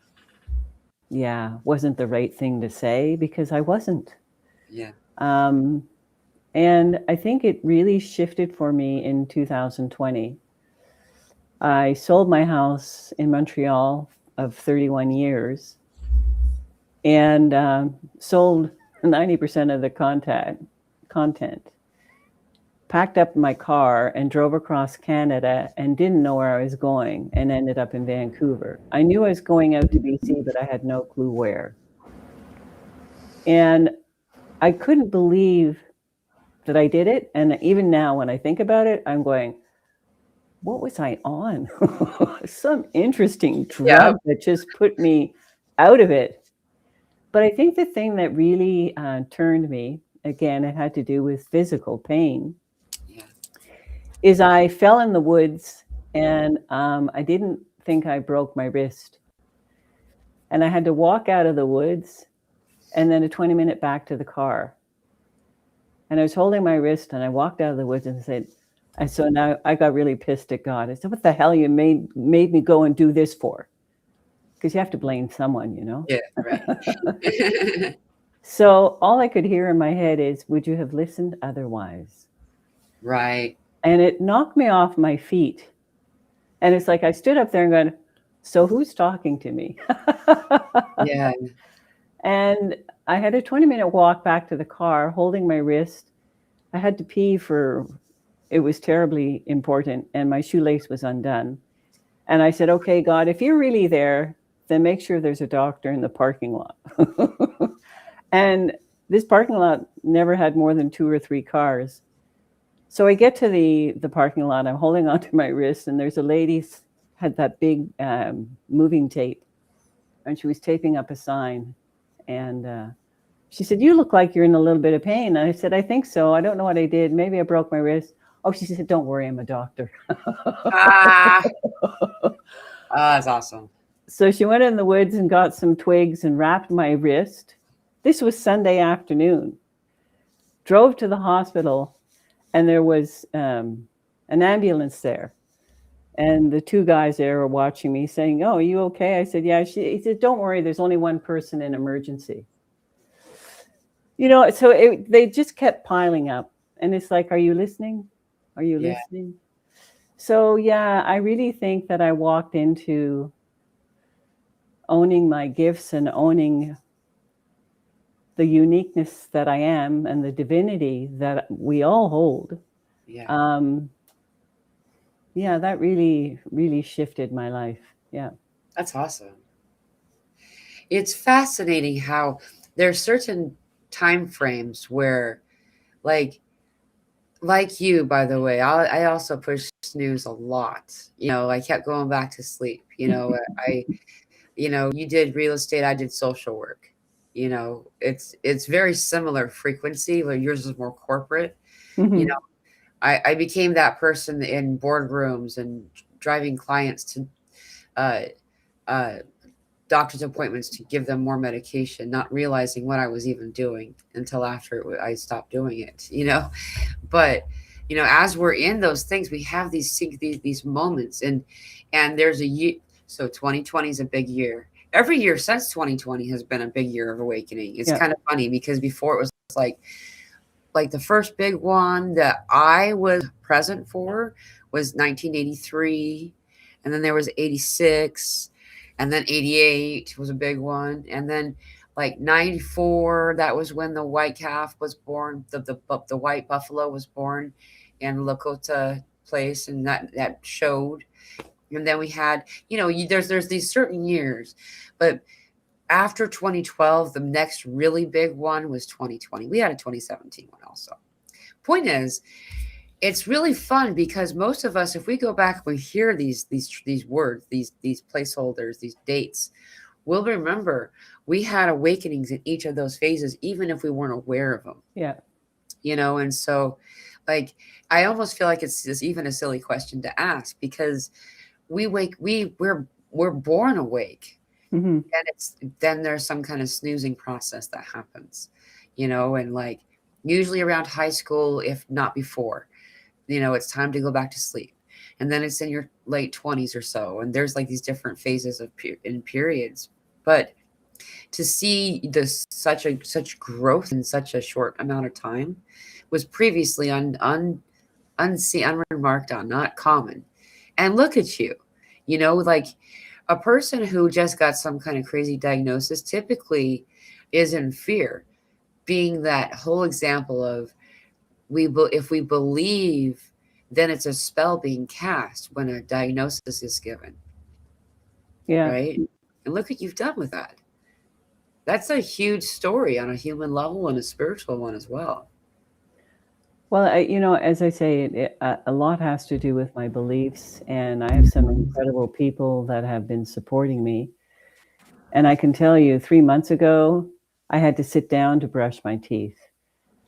the right thing to say, because I wasn't. Yeah. And I think it really shifted for me in 2020. I sold my house in Montreal of 31 years and sold 90% of the content, packed up my car and drove across Canada and didn't know where I was going, and ended up in Vancouver. I knew I was going out to BC, but I had no clue where. And I couldn't believe that I did it. And even now, when I think about it, I'm going, what was I on? Some interesting drug that just put me out of it. But I think the thing that really turned me, again, it had to do with physical pain, is I fell in the woods, and I didn't think I broke my wrist. And I had to walk out of the woods and then a 20-minute back to the car. And I was holding my wrist, and I walked out of the woods and said, and so now I got really pissed at God. I said, what the hell you made me go and do this for? Because you have to blame someone, Yeah, right. So all I could hear in my head is, would you have listened otherwise? Right. And it knocked me off my feet. And it's like I stood up there and going, so who's talking to me? Yeah. And I had a 20-minute walk back to the car holding my wrist. I had to pee it was terribly important, and my shoelace was undone. And I said, okay, God, if you're really there, then make sure there's a doctor in the parking lot. And this parking lot never had more than 2 or 3 cars. So I get to the parking lot, I'm holding onto my wrist, and there's a lady had that big moving tape, and she was taping up a sign. And she said, you look like you're in a little bit of pain. And I said, I think so. I don't know what I did. Maybe I broke my wrist. Oh, she said, don't worry, I'm a doctor. That's awesome. So she went in the woods and got some twigs and wrapped my wrist. This was Sunday afternoon. Drove to the hospital. And there was an ambulance there. And the two guys there were watching me saying, "Oh, are you okay?" I said, "Yeah." He said, "Don't worry, there's only one person in emergency." So they just kept piling up. And it's like, are you listening? Are you Yeah. listening? So, yeah, I really think that I walked into owning my gifts and owning the uniqueness that I am and the divinity that we all hold. Yeah. Yeah, that really, really shifted my life. Yeah. That's awesome. It's fascinating how there's certain time frames where, like you, by the way, I also push snooze a lot. I kept going back to sleep. You did real estate, I did social work. It's very similar frequency, but yours is more corporate. You Mhm. know, I became that person in boardrooms and driving clients to uh, uh, doctor's appointments to give them more medication, not realizing what I was even doing until after I stopped doing it. But as we're in those things, we have these moments, and there's a year. So 2020 is a big year. Every year since 2020 has been a big year of awakening. It's Yeah. kind of funny because before it was like the first big one that I was present for was 1983, and then there was 86, and then 88 was a big one, and then like 94, that was when the white calf was born, the white buffalo was born in Lakota place, and that showed. And then we had, there's these certain years, but after 2012, the next really big one was 2020. We had a 2017 one also. Point is, it's really fun because most of us, if we go back, we hear these words, these placeholders, these dates, we'll remember we had awakenings in each of those phases, even if we weren't aware of them. Yeah. And so, like, I almost feel like it's just even a silly question to ask because we're born awake, Mhm. and then there's some kind of snoozing process that happens, and like usually around high school, if not before, it's time to go back to sleep. And then it's in your late 20s or so, and there's like these different phases in periods. But to see this such growth in such a short amount of time was previously unseen, unremarked on, not common. And look at you, like a person who just got some kind of crazy diagnosis typically is in fear, being that whole example of if we believe, then it's a spell being cast when a diagnosis is given, Yeah. right? And look what you've done with that. That's a huge story on a human level and a spiritual one as well. Well, as I say, a lot has to do with my beliefs, and I have some incredible people that have been supporting me. And I can tell you, 3 months ago, I had to sit down to brush my teeth.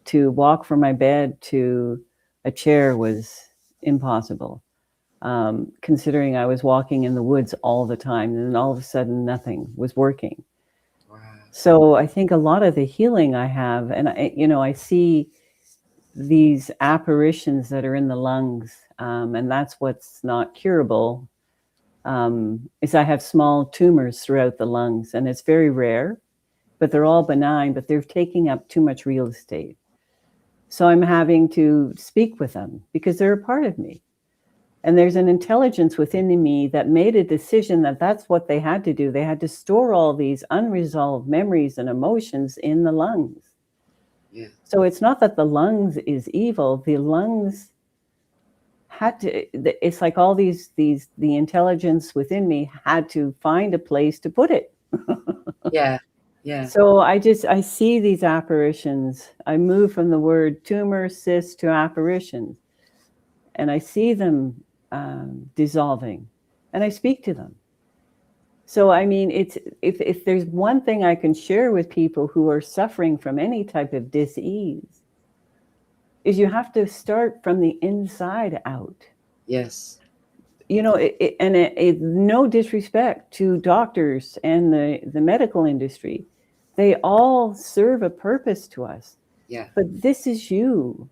To walk from my bed to a chair was impossible, considering I was walking in the woods all the time, and then all of a sudden, nothing was working. Wow. So I think a lot of the healing I have, and I see these apparitions that are in the lungs, and that's what's not curable, is I have small tumors throughout the lungs, and it's very rare, but they're all benign, but they're taking up too much real estate. So I'm having to speak with them because they're a part of me. And there's an intelligence within me that made a decision that that's what they had to do. They had to store all these unresolved memories and emotions in the lungs. Yeah. So it's not that the lungs is evil. The lungs had to, it's like all the intelligence within me had to find a place to put it. Yeah. Yeah. So I see these apparitions. I move from the word tumor, cyst to apparitions, and I see them dissolving, and I speak to them. So I mean, it's if there's one thing I can share with people who are suffering from any type of dis-ease, is you have to start from the inside out. Yes. No disrespect to doctors and the medical industry, they all serve a purpose to us. Yeah. But this is you.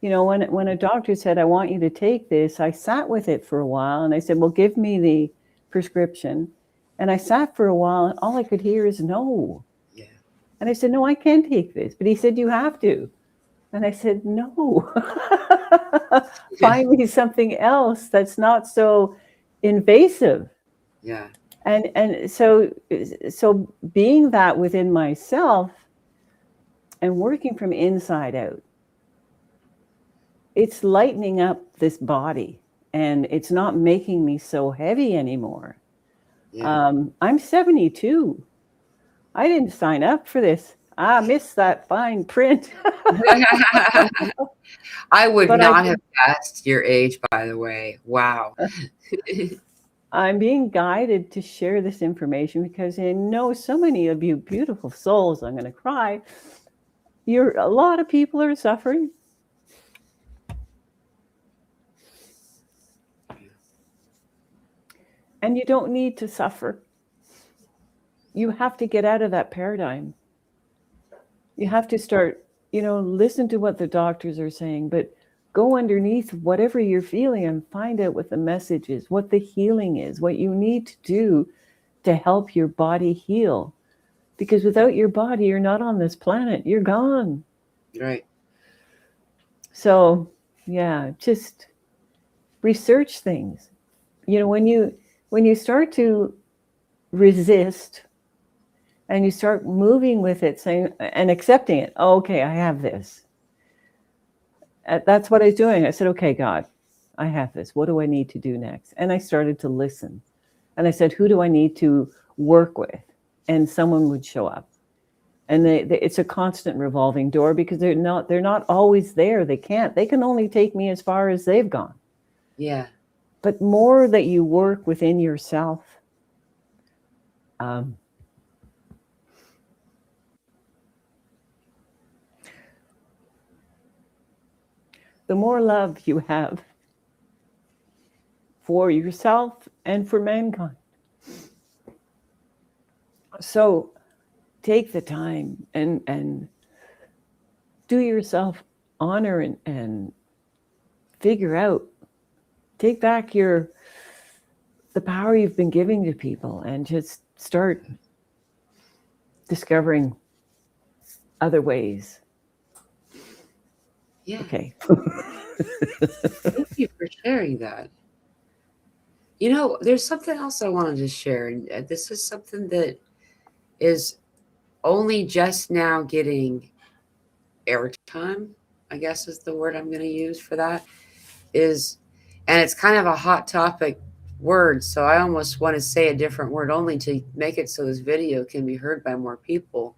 When a doctor said, I want you to take this, I sat with it for a while and I said, well, give me the prescription. And I sat for a while and all I could hear is no. Yeah. And I said, no, I can't take this. But he said, you have to. And I said, no. Find me something else that's not so invasive. Yeah. And so being that within myself and working from inside out, it's lightening up this body and it's not making me so heavy anymore. Yeah. I'm 72. I didn't sign up for this. I missed that fine print. I would But not have guessed your age, by the way. Wow. I'm being guided to share this information because I know so many of you beautiful souls, I'm going to cry. A lot of people are suffering. And you don't need to suffer. You have to get out of that paradigm. You have to start, listen to what the doctors are saying, but go underneath whatever you're feeling and find out what the message is, what the healing is, what you need to do to help your body heal. Because without your body, you're not on this planet. You're gone. Right. So, yeah, just research things. When you start to resist and you start moving with it, saying and accepting it, oh, okay, I have this. That's what I was doing. I said, okay, God, I have this. What do I need to do next? And I started to listen. And I said, who do I need to work with? And someone would show up. And it's a constant revolving door because they're not always there. They can only take me as far as they've gone. Yeah. But more that you work within yourself, the more love you have for yourself and for mankind. So take the time and do yourself honor and figure out, take back the power you've been giving to people and just start discovering other ways. Yeah. Okay. Thank you for sharing that. There's something else I wanted to share. And this is something that is only just now getting airtime, I guess is the word I'm going to use for that. And it's kind of a hot topic word, so I almost want to say a different word only to make it so this video can be heard by more people.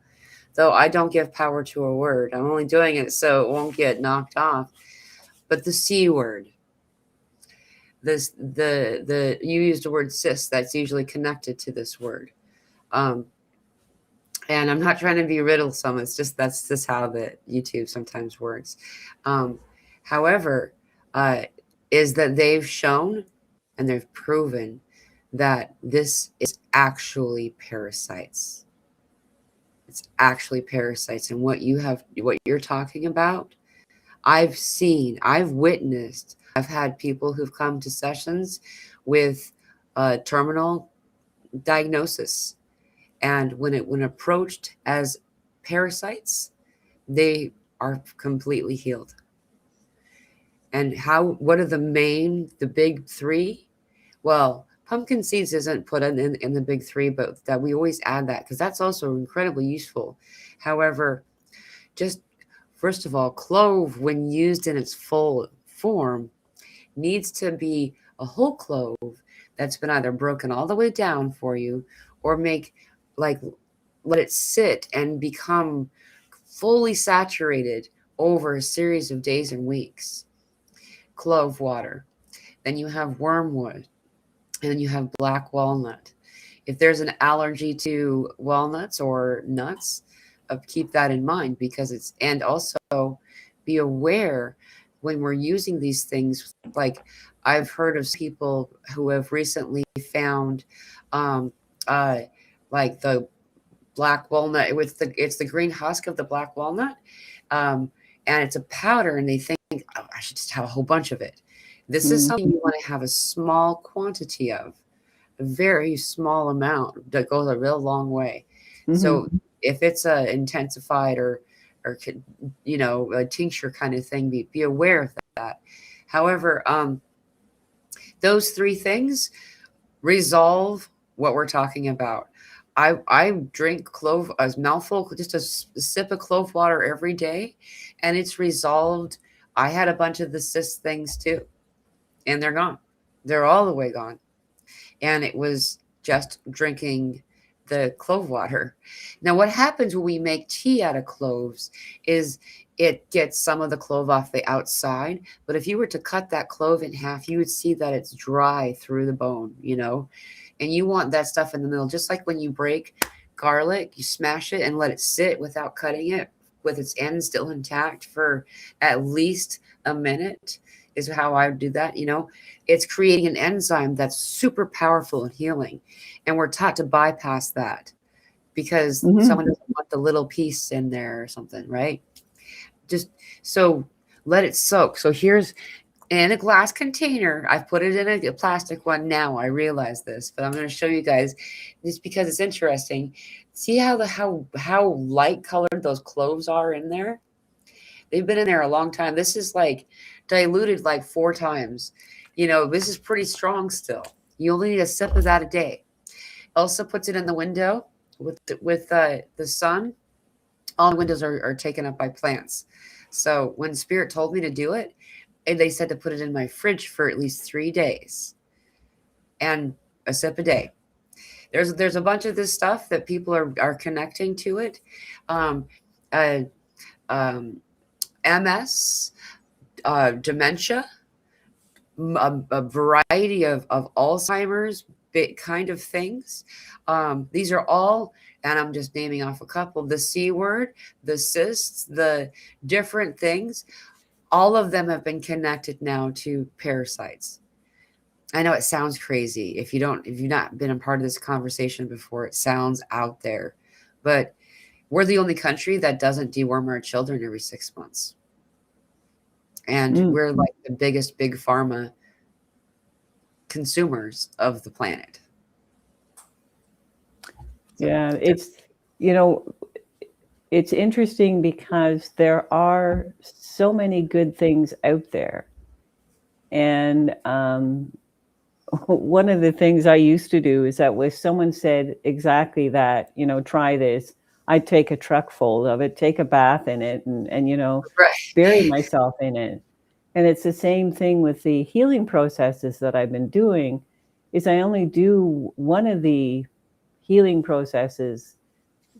Though I don't give power to a word. I'm only doing it so it won't get knocked off. But the C word. You used the word cis, that's usually connected to this word. And I'm not trying to be riddlesome, that's just how the YouTube sometimes works. However, is that they've shown and they've proven that this is actually parasites. It's actually parasites. And what you're talking about, I've seen, I've witnessed, I've had people who've come to sessions with terminal diagnosis. And when approached as parasites, they are completely healed. And what are the big three? Well, pumpkin seeds isn't put in the big three, but that we always add that because that's also incredibly useful. However, just first of all, clove, when used in its full form, needs to be a whole clove that's been either broken all the way down for you or let it sit and become fully saturated over a series of days and weeks. Clove water. Then you have wormwood. And then you have black walnut. If there's an allergy to walnuts or nuts, keep that in mind and also be aware when we're using these things. Like I've heard of people who have recently found like the black walnut it's the green husk of the black walnut. and it's a powder, and they think, oh, I should just have a whole bunch of it. This is Mm-hmm. something you want to have a small quantity of, a very small amount that goes a real long way. So Mm-hmm. if it's a intensified or a tincture kind of thing, be aware of that. However, those three things resolve what we're talking about. I drink clove, a mouthful, just a sip of clove water every day, and it's resolved. I had a bunch of the cyst things too, and they're gone. They're all the way gone. And it was just drinking the clove water. Now, what happens when we make tea out of cloves is it gets some of the clove off the outside. But if you were to cut that clove in half, you would see that it's dry through the bone. And you want that stuff in the middle, just like when you break garlic, you smash it and let it sit without cutting it with its end still intact for at least a minute, is how I would do that. It's creating an enzyme that's super powerful and healing. And we're taught to bypass that because Mm-hmm. someone doesn't want the little piece in there or something, right? Just so let it soak. So here's in a glass container. I've put it in a plastic one now. I realize this, but I'm going to show you guys just because it's interesting. See how light colored those cloves are in there? They've been in there a long time. This is like diluted like 4 times. This is pretty strong still. You only need a sip of that a day. Elsa puts it in the window with the sun. All the windows are taken up by plants. So when Spirit told me to do it, and they said to put it in my fridge for at least 3 days and a sip a day. There's a bunch of this stuff that people are connecting to it. Um, uh, um, MS, dementia, a variety of Alzheimer's kind of things. These are all, and I'm just naming off a couple, the C word, the cysts, the different things. All of them have been connected now to parasites. I know it sounds crazy. If you've not been a part of this conversation before, it sounds out there. But we're the only country that doesn't deworm our children every 6 months. And Mm. we're like the biggest big pharma consumers of the planet. So Yeah, you know, it's interesting because there are so many good things out there. And one of the things I used to do is that when someone said exactly that, try this, I'd take a truck full of it, take a bath in it, and right. bury myself in it. And it's the same thing with the healing processes that I've been doing, is I only do one of the healing processes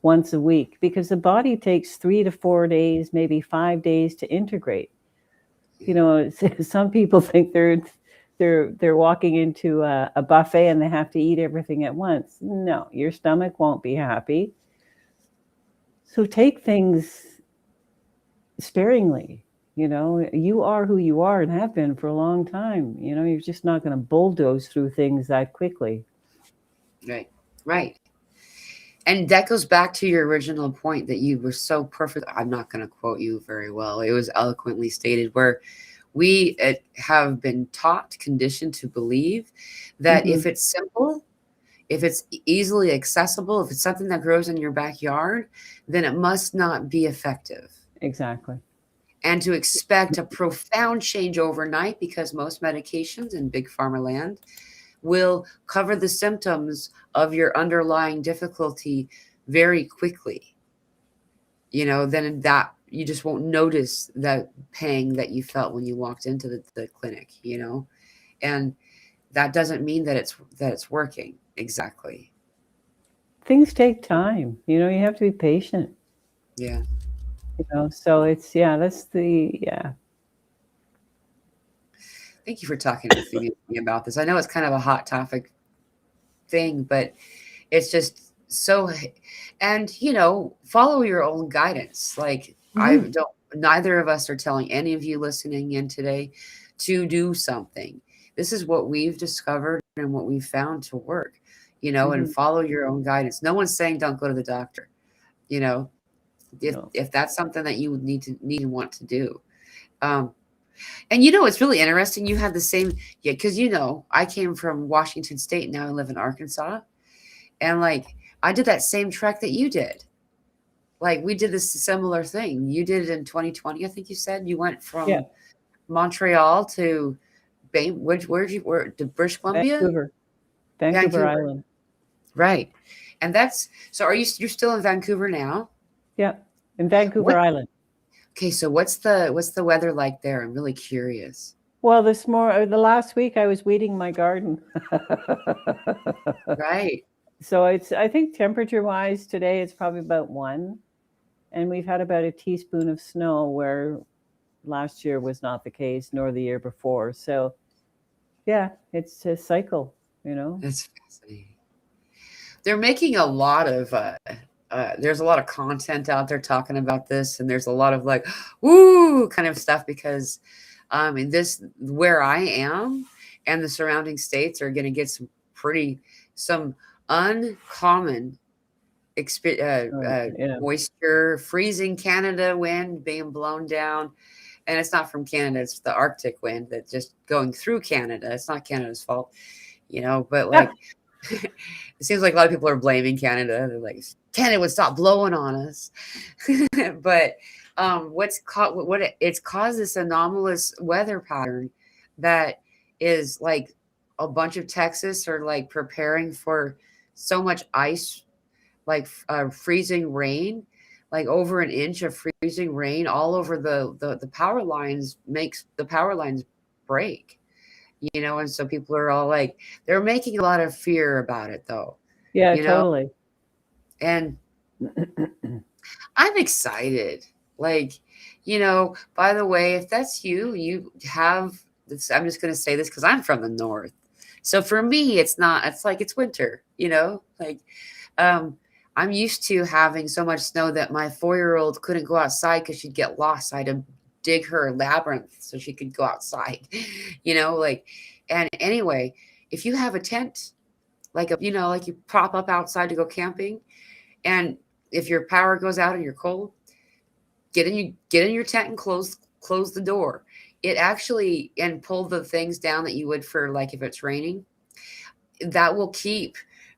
once a week because the body takes 3 to 4 days, maybe 5 days to integrate. Some people think they're walking into a buffet and they have to eat everything at once. No, your stomach won't be happy. So take things sparingly. You are who you are and have been for a long time. You're just not going to bulldoze through things that quickly. Right. Right. And that goes back to your original point that you were so perfect. I'm not going to quote you very well. It was eloquently stated where we have been taught, conditioned to believe that Mm-hmm. if it's simple, if it's easily accessible, if it's something that grows in your backyard, then it must not be effective. Exactly. And to expect a profound change overnight because most medications in big pharma land will cover the symptoms of your underlying difficulty very quickly. Then that you just won't notice that pang that you felt when you walked into the clinic. And that doesn't mean that it's working exactly. Things take time. You have to be patient. Yeah. So that's yeah. Thank you for talking with me about this. I know it's kind of a hot topic thing, but it's just so, and follow your own guidance. Like I Mm-hmm. don't, neither of us are telling any of you listening in today to do something. This is what we've discovered and what we've found to work, and Mm-hmm. follow your own guidance. No one's saying don't go to the doctor, you know, if that's something that you would need and want to do. Um, and it's really interesting. You had the same, yeah, because I came from Washington State. Now I live in Arkansas, and like I did that same trek that you did. Like we did this similar thing. You did it in 2020, I think you said. You went Yeah, from Montreal to where to British Columbia, Vancouver Vancouver, Island. right? And that's so. You're still in Vancouver now? Yeah, in Vancouver What? Island. Okay, so what's the weather like there? I'm really curious. Well, the last week I was weeding my garden. Right. So I think temperature-wise today it's probably about 1, and we've had about a teaspoon of snow where last year was not the case, nor the year before. So yeah, it's a cycle, That's fascinating. They're making a lot of there's a lot of content out there talking about this, and there's a lot of like woo kind of stuff because in this where I am and the surrounding states are going to get some uncommon Yeah. moisture, freezing Canada wind being blown down. And it's not from Canada, it's the Arctic wind that's just going through Canada. It's not Canada's fault, but like it seems like a lot of people are blaming Canada. They're like, Canada would stop blowing on us. But it's caused this anomalous weather pattern that is like a bunch of Texas are like preparing for so much ice, like freezing rain, like over an inch of freezing rain all over the power lines, makes the power lines break. And so people are all like, they're making a lot of fear about it though, Yeah, you know, totally. and I'm excited. Like, by the way, if that's you have this, I'm just going to say this because I'm from the north. So for me, it's like it's winter, like, um, I'm used to having so much snow that my 4-year-old couldn't go outside because she'd get lost. I had to dig her a labyrinth so she could go outside, like, and anyway, if you have a tent, like like you prop up outside to go camping, and if your power goes out and you're cold, get in your tent and close the door. It actually and pull the things down that you would for like if it's raining. That will keep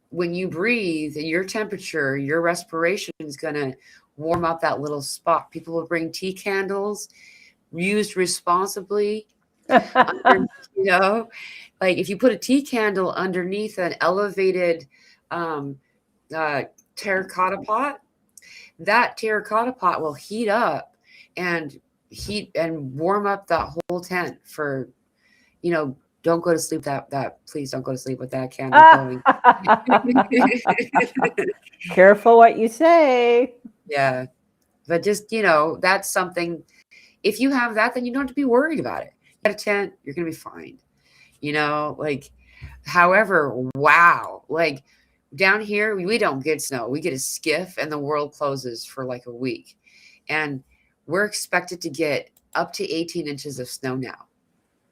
when you breathe, your temperature, your respiration is gonna warm up that little spot. People will bring tea candles, used responsibly. Under, like if you put a tea candle underneath an elevated um, terracotta pot, that terracotta pot will heat up and warm up that whole tent for don't go to sleep please don't go to sleep with that candle going. Careful what you say. Yeah, but just that's something. If you have that, then you don't have to be worried about it. You got a tent, you're gonna be fine. Like, however, wow, like down here we don't get snow. We get a skiff and the world closes for like a week, and we're expected to get up to 18 inches of snow now,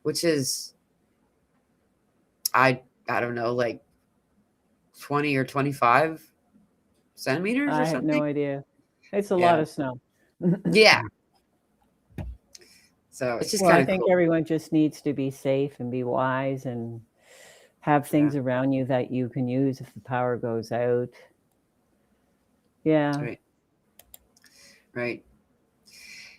which is I don't know, like 20 or 25 centimeters I or have something. no idea. It's a lot Yeah. of snow. Yeah. So it's just Well, I kind of think cool. everyone just needs to be safe and be wise and have things around you that you can use if the power goes out. Yeah. Right. Right.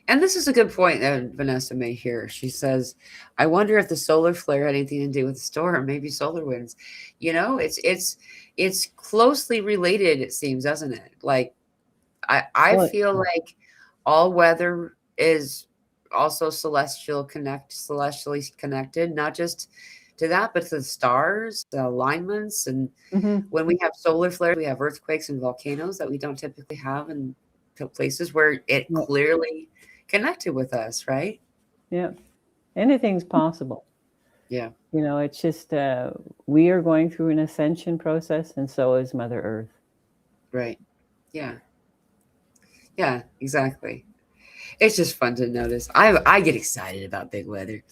And this is a good point that Vanessa made here. She says, I wonder if the solar flare had anything to do with the storm, maybe solar winds. It's closely related, it seems, doesn't it? Like I Well, feel like all weather is also celestially connected, not just to that, but to the stars, the alignments. And mhm. when we have solar flares, we have earthquakes and volcanoes that we don't typically have in places where it Yeah. clearly connected with us, right? Yeah. Anything's possible. Yeah. It's just we are going through an ascension process, and so is Mother Earth. Right. Yeah. Yeah, exactly. It's just fun to notice. I get excited about big weather.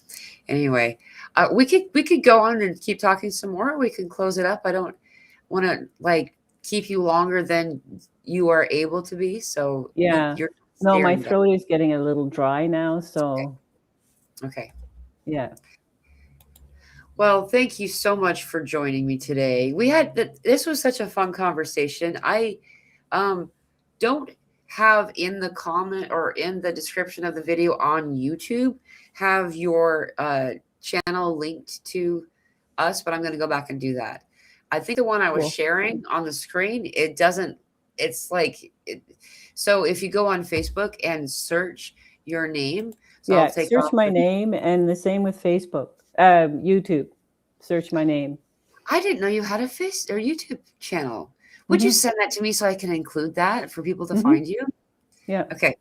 Anyway, we could go on and keep talking some more. We can close it up. I don't want to like keep you longer than you are able to be. So Yeah. you're No, my staring down. throat is getting a little dry now, so Okay. yeah. Well, thank you so much for joining me today. This was such a fun conversation. I um don't have in the comment or in the description of the video on YouTube have your channel linked to us, but I'm going to go back and do that. I think the one I was Cool. sharing on the screen, it doesn't, it's like, so if you go on Facebook and search your name, so I'll Yeah, take search off my the, name, and the same with Facebook. YouTube. Search my name. I didn't know you had a face or YouTube channel. Would you Mhm. send that to me so I can include that for people to Mhm. find you? Yeah. Okay.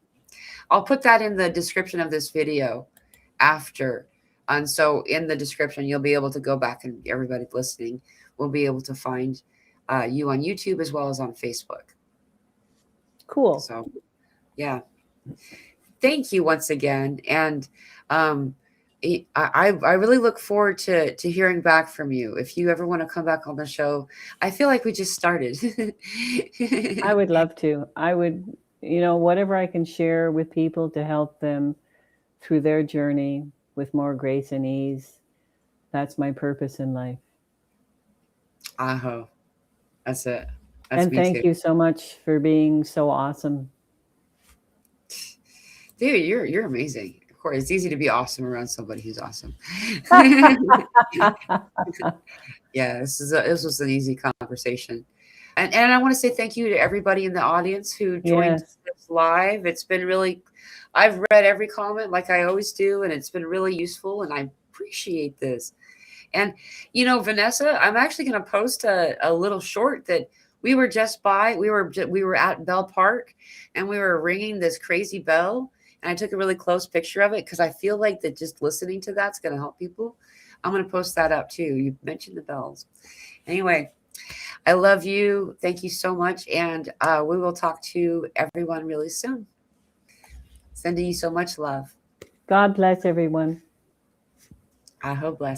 I'll put that in the description of this video after. And so in the description, you'll be able to go back, and everybody listening will be able to find you on YouTube as well as on Facebook. Cool. So, yeah. Thank you once again. And um, I really look forward to hearing back from you. If you ever want to come back on the show, I feel like we just started. I would love to. I would, whatever I can share with people to help them through their journey with more grace and ease. That's my purpose in life. Aho. That's it. That's And me too. thank you so much for being so awesome. Dude, you're amazing. Of course, it's easy to be awesome around somebody who's awesome. Yeah, this was an easy conversation. And I want to say thank you to everybody in the audience who joined Yes. this live. It's been really, I've read every comment like I always do, and it's been really useful, and I appreciate this. And Vanessa, I'm actually going to post a little short that we were just by. We were at Bell Park, and we were ringing this crazy bell, and I took a really close picture of it because I feel like that just listening to that's going to help people. I'm going to post that up too. You mentioned the bells. Anyway, I love you. Thank you so much, and we will talk to everyone really soon. Sending you so much love. God bless everyone. I hope bless.